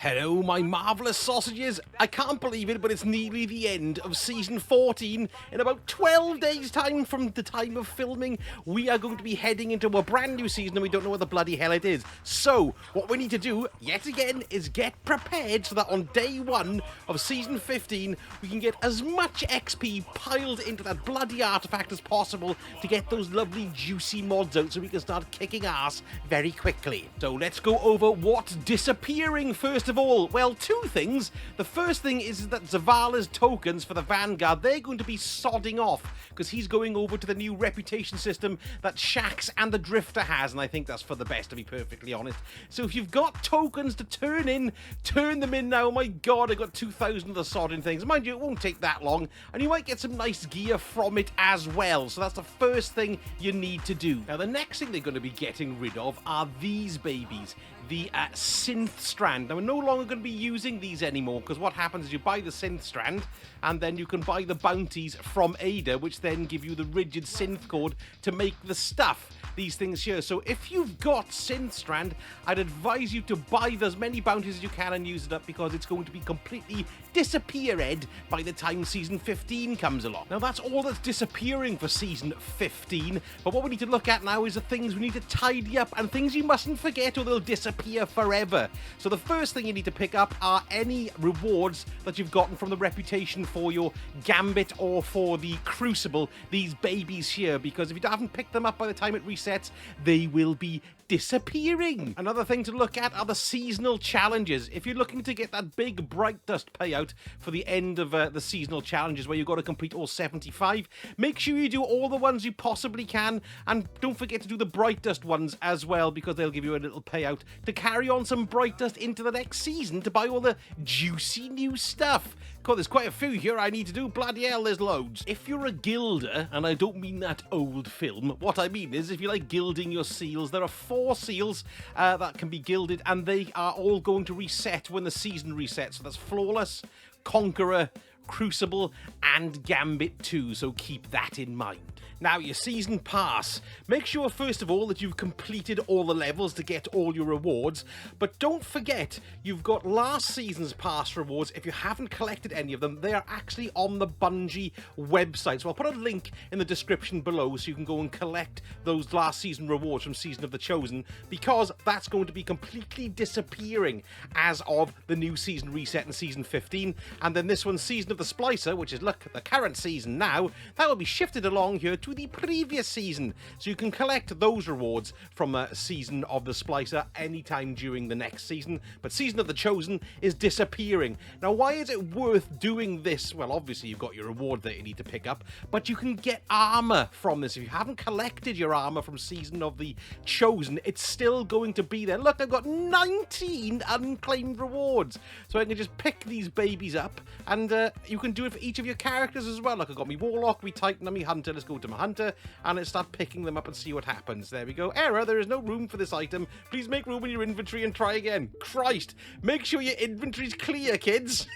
Hello, my marvellous sausages. I can't believe it, but it's nearly the end of season 14. In about 12 days' time from the time of filming, we are going to be heading into a brand new season and we don't know what the bloody hell it is. So, what we need to do, yet again, is get prepared so that on day 1 of season 15, we can get as much XP piled into that bloody artifact as possible to get those lovely juicy mods out so we can start kicking ass very quickly. So, let's go over what's disappearing first of all. Well, two things. The first thing is that Zavala's tokens for the Vanguard, they're going to be sodding off because he's going over to the new reputation system that Shax and the Drifter has, and I think that's for the best, to be perfectly honest. So if you've got tokens to turn in, turn them in now. Oh my god, I got 2,000 of the sodding things. Mind you, it won't take that long, and you might get some nice gear from it as well. So that's the first thing you need to do. Now, the next thing they're going to be getting rid of are these babies. The synth strand. Now, we're no longer going to be using these anymore because what happens is you buy the synth strand and then you can buy the bounties from Ada, which then give you the rigid synth cord to make the stuff. These things here. So if you've got synth strand, I'd advise you to buy as many bounties as you can and use it up because it's going to be completely disappeared by the time season 15 comes along. Now, that's all that's disappearing for season 15, but what we need to look at now is the things we need to tidy up and things you mustn't forget or they'll disappear forever. So the first thing you need to pick up are any rewards that you've gotten from the reputation for your Gambit or for the Crucible, these babies here, because if you haven't picked them up by the time it resets, they will be disappearing. Another thing to look at are the seasonal challenges. If you're looking to get that big Bright Dust payout for the end of the seasonal challenges where you've got to complete all 75, make sure you do all the ones you possibly can, and don't forget to do the Bright Dust ones as well because they'll give you a little payout to carry on some Bright Dust into the next season to buy all the juicy new stuff. God, there's quite a few here I need to do. Bloody hell, there's loads. If you're a gilder, and I don't mean that old film, what I mean is if you like gilding your seals, there are 4 seals that can be gilded, and they are all going to reset when the season resets. So that's Flawless, Conqueror, Crucible, and Gambit 2, so keep that in mind. Now, your season pass. Make sure, first of all, that you've completed all the levels to get all your rewards, but don't forget, you've got last season's pass rewards. If you haven't collected any of them, they are actually on the Bungie website, so I'll put a link in the description below so you can go and collect those last season rewards from Season of the Chosen, because that's going to be completely disappearing as of the new season reset in season 15, and then this one's Season of the Splicer, which is, look, the current season now, that will be shifted along here to the previous season, so you can collect those rewards from Season of the Splicer anytime during the next season, but Season of the Chosen is disappearing. Now, why is it worth doing this? Well, obviously you've got your reward that you need to pick up, but you can get armor from this. If you haven't collected your armor from Season of the Chosen, it's still going to be there. Look, I've got 19 unclaimed rewards, so I can just pick these babies up, and you can do it for each of your characters as well. Like, I've got me Warlock, me Titan, and me Hunter. Let's go to my Hunter, and let's start picking them up and see what happens. There we go. Error, there is no room for this item. Please make room in your inventory and try again. Christ, make sure your inventory's clear, kids,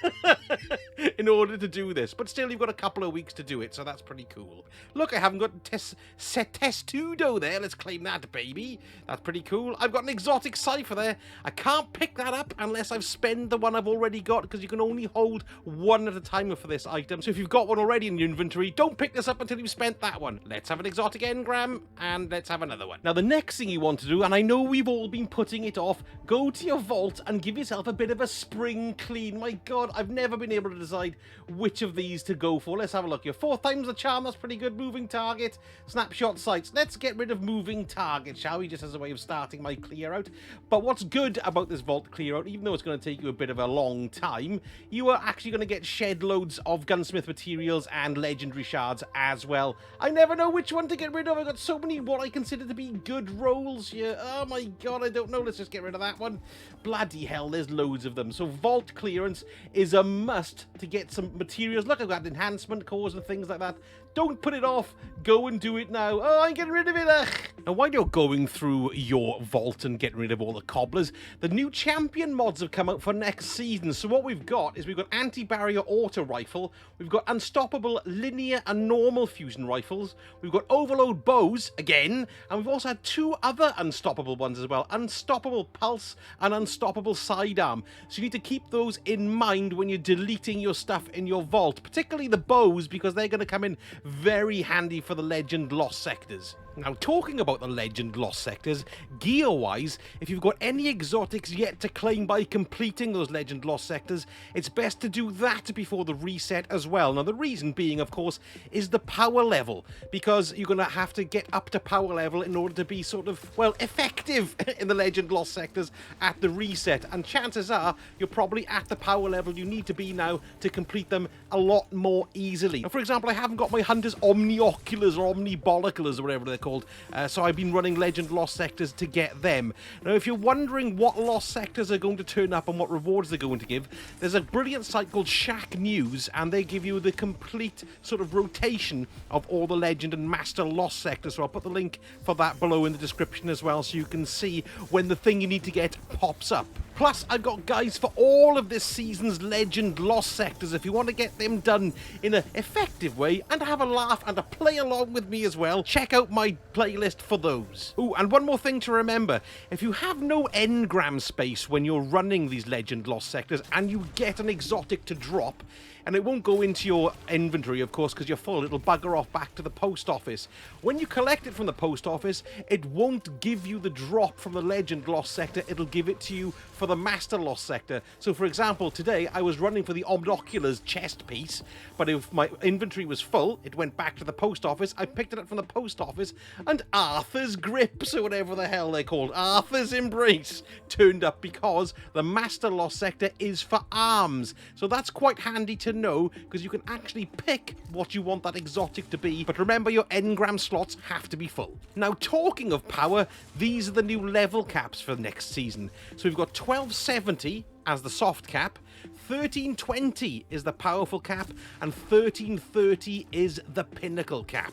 in order to do this. But still, you've got a couple of weeks to do it, so that's pretty cool. Look, I haven't got Testudo there. Let's claim that, baby. That's pretty cool. I've got an exotic cipher there. I can't pick that up unless I've spent the one I've already got, because you can only hold one at a time for this item. So if you've got one already in your inventory, don't pick this up until you've spent that one. Let's have an exotic engram, and let's have another one. Now, the next thing you want to do, and I know we've all been putting it off, go to your vault and give yourself a bit of a spring clean. My god, I've never been able to decide which of these to go for. Let's have a look here. 4 times the charm, that's pretty good. Moving target, snapshot sights. Let's get rid of moving target, shall we, just as a way of starting my clear out. But what's good about this vault clear out, even though it's going to take you a bit of a long time, you are actually going to get shed loads of gunsmith materials and legendary shards as well. I never know which one to get rid of. I've got so many what I consider to be good rolls here. Oh my god, I don't know. Let's just get rid of that one. Bloody hell, there's loads of them. So vault clearance is a must to get some materials. Look, I've got enhancement cores and things like that. Don't put it off. Go and do it now. Oh, I'm getting rid of it. Ugh. Now, while you're going through your vault and getting rid of all the cobblers, the new champion mods have come out for next season. So what we've got is we've got anti-barrier auto rifle, we've got unstoppable linear and normal fusion rifles, we've got overload bows again, and we've also had 2 other unstoppable ones as well, unstoppable pulse and unstoppable sidearm. So you need to keep those in mind when you're deleting your stuff in your vault, particularly the bows, because they're going to come in very handy for the Legend Lost sectors. Now, talking about the Legend Lost sectors, gear-wise, if you've got any exotics yet to claim by completing those Legend Lost sectors, it's best to do that before the reset as well. Now, the reason being, of course, is the power level, because you're going to have to get up to power level in order to be sort of, well, effective in the Legend Lost sectors at the reset, and chances are you're probably at the power level you need to be now to complete them a lot more easily. Now, for example, I haven't got my Hunter's Omnioculars or Omniboliculars or whatever they're called, so I've been running Legend Lost sectors to get them. Now, if you're wondering what Lost sectors are going to turn up and what rewards they're going to give, there's a brilliant site called Shack News, and they give you the complete sort of rotation of all the Legend and Master Lost sectors, so I'll put the link for that below in the description as well, so you can see when the thing you need to get pops up. Plus, I've got guides for all of this season's Legend Lost sectors if you want to get them done in an effective way and have a laugh and to play along with me as well. Check out my playlist for those. Oh, and one more thing to remember. If you have no engram space when you're running these Legend Lost sectors and you get an exotic to drop, and it won't go into your inventory, of course, because you're full. It'll bugger off back to the post office. When you collect it from the post office, it won't give you the drop from the Legend Lost sector. It'll give it to you for the Master Lost sector. So, for example, today I was running for the Omnioculars chest piece, but if my inventory was full, it went back to the post office. I picked it up from the post office, and Arthur's Grips, or whatever the hell they're called, Arthur's Embrace, turned up because the Master Lost sector is for arms. So that's quite handy to know, because you can actually pick what you want that exotic to be, but remember your engram slots have to be full. Now, talking of power, these are the new level caps for next season. So we've got 1270 as the soft cap, 1320 is the powerful cap, and 1330 is the pinnacle cap.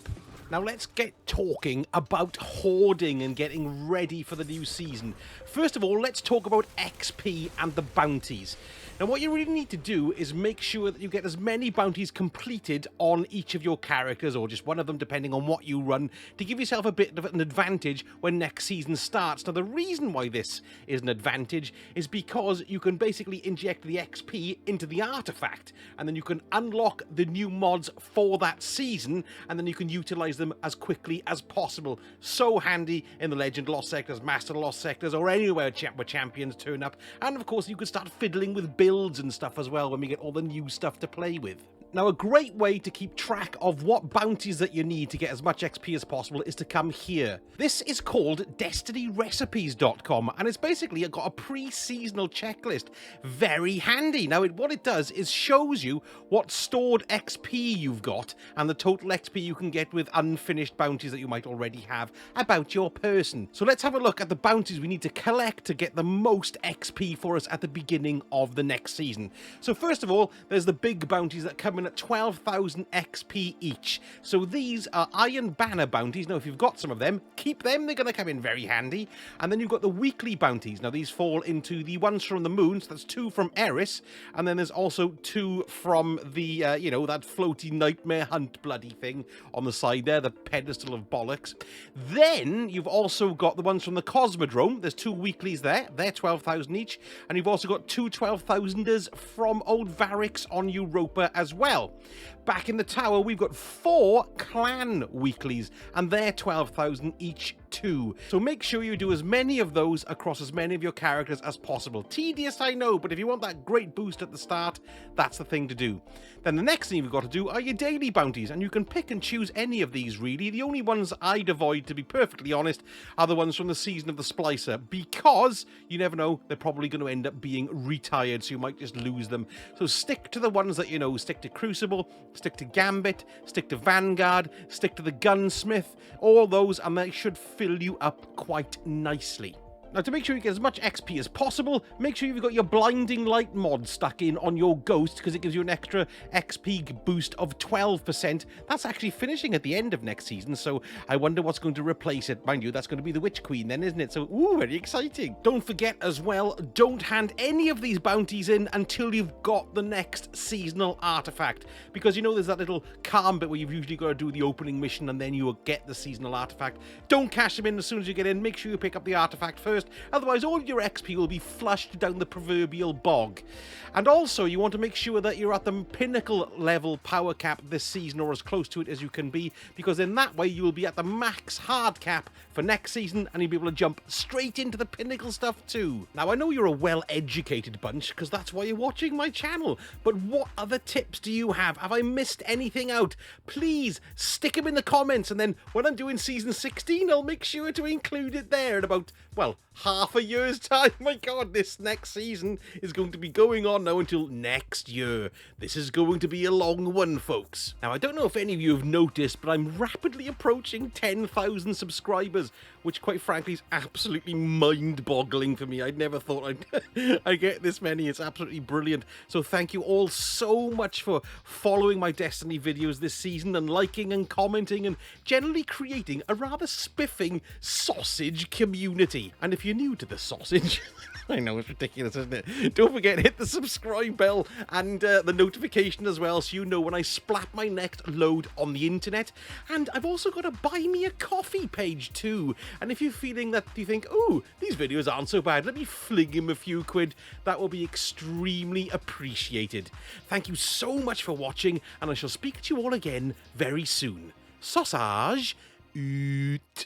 Now let's get talking about hoarding and getting ready for the new season. First of all, let's talk about XP and the bounties. Now, what you really need to do is make sure that you get as many bounties completed on each of your characters, or just one of them, depending on what you run, to give yourself a bit of an advantage when next season starts. Now, the reason why this is an advantage is because you can basically inject the XP into the artifact, and then you can unlock the new mods for that season, and then you can utilize them as quickly as possible. So handy in the Legend Lost sectors, Master Lost sectors, or anywhere where champions turn up. And of course, you can start fiddling with builds and stuff as well when we get all the new stuff to play with. Now, a great way to keep track of what bounties that you need to get as much XP as possible is to come here. This is called DestinyRecipes.com, and it's basically got a pre-seasonal checklist. Very handy. Now, what it does is shows you what stored XP you've got and the total XP you can get with unfinished bounties that you might already have about your person. So let's have a look at the bounties we need to collect to get the most XP for us at the beginning of the next season. So first of all, there's the big bounties that come in at 12,000 XP each. So these are Iron Banner bounties. Now, if you've got some of them, keep them. They're going to come in very handy. And then you've got the weekly bounties. Now, these fall into the ones from the moon. So that's 2 from Eris. And then there's also 2 from the, that floaty nightmare hunt bloody thing on the side there, the pedestal of bollocks. Then you've also got the ones from the Cosmodrome. There's 2 weeklies there. They're 12,000 each. And you've also got 2 12,000ers from Old Varix on Europa as well. Back in the tower, we've got 4 clan weeklies, and they're 12,000 each too. So make sure you do as many of those across as many of your characters as possible. Tedious, I know, but if you want that great boost at the start, that's the thing to do. Then the next thing you've got to do are your daily bounties, and you can pick and choose any of these really. The only ones I'd avoid, to be perfectly honest, are the ones from the season of the Splicer, because you never know, they're probably going to end up being retired, so you might just lose them. So stick to the ones that you know. Stick to Crucible, stick to Gambit, stick to Vanguard, stick to the Gunsmith, all those, and they should fill you up quite nicely. Now, to make sure you get as much XP as possible, make sure you've got your blinding light mod stuck in on your ghost, because it gives you an extra XP boost of 12%. That's actually finishing at the end of next season, so I wonder what's going to replace it. Mind you, that's going to be the Witch Queen then, isn't it? So, ooh, very exciting. Don't forget as well, don't hand any of these bounties in until you've got the next seasonal artifact, because you know there's that little calm bit where you've usually got to do the opening mission and then you will get the seasonal artifact. Don't cash them in as soon as you get in. Make sure you pick up the artifact first, otherwise all your XP will be flushed down the proverbial bog. And also, you want to make sure that you're at the pinnacle level power cap this season, or as close to it as you can be, because in that way you will be at the max hard cap for next season and you'll be able to jump straight into the pinnacle stuff too. Now, I know you're a well-educated bunch, because that's why you're watching my channel, but what other tips do you have? Have I missed anything out? Please stick them in the comments, and then when I'm doing season 16, I'll make sure to include it there in about, well, half a year's time. My god, this next season is going to be going on now until next year. This is going to be a long one, folks. Now, I don't know if any of you have noticed, but I'm rapidly approaching 10,000 subscribers, which quite frankly is absolutely mind-boggling for me. I'd never thought I'd get this many. It's absolutely brilliant. So thank you all so much for following my Destiny videos this season and liking and commenting and generally creating a rather spiffing sausage community. And if you're new to the sausage, I know it's ridiculous, isn't it? Don't forget, hit the subscribe bell and the notification as well, so you know when I splat my next load on the internet. And I've also got a buy me a coffee page too. And if you're feeling that you think, oh, these videos aren't so bad, let me fling him a few quid, that will be extremely appreciated. Thank you so much for watching, and I shall speak to you all again very soon. Sausage out.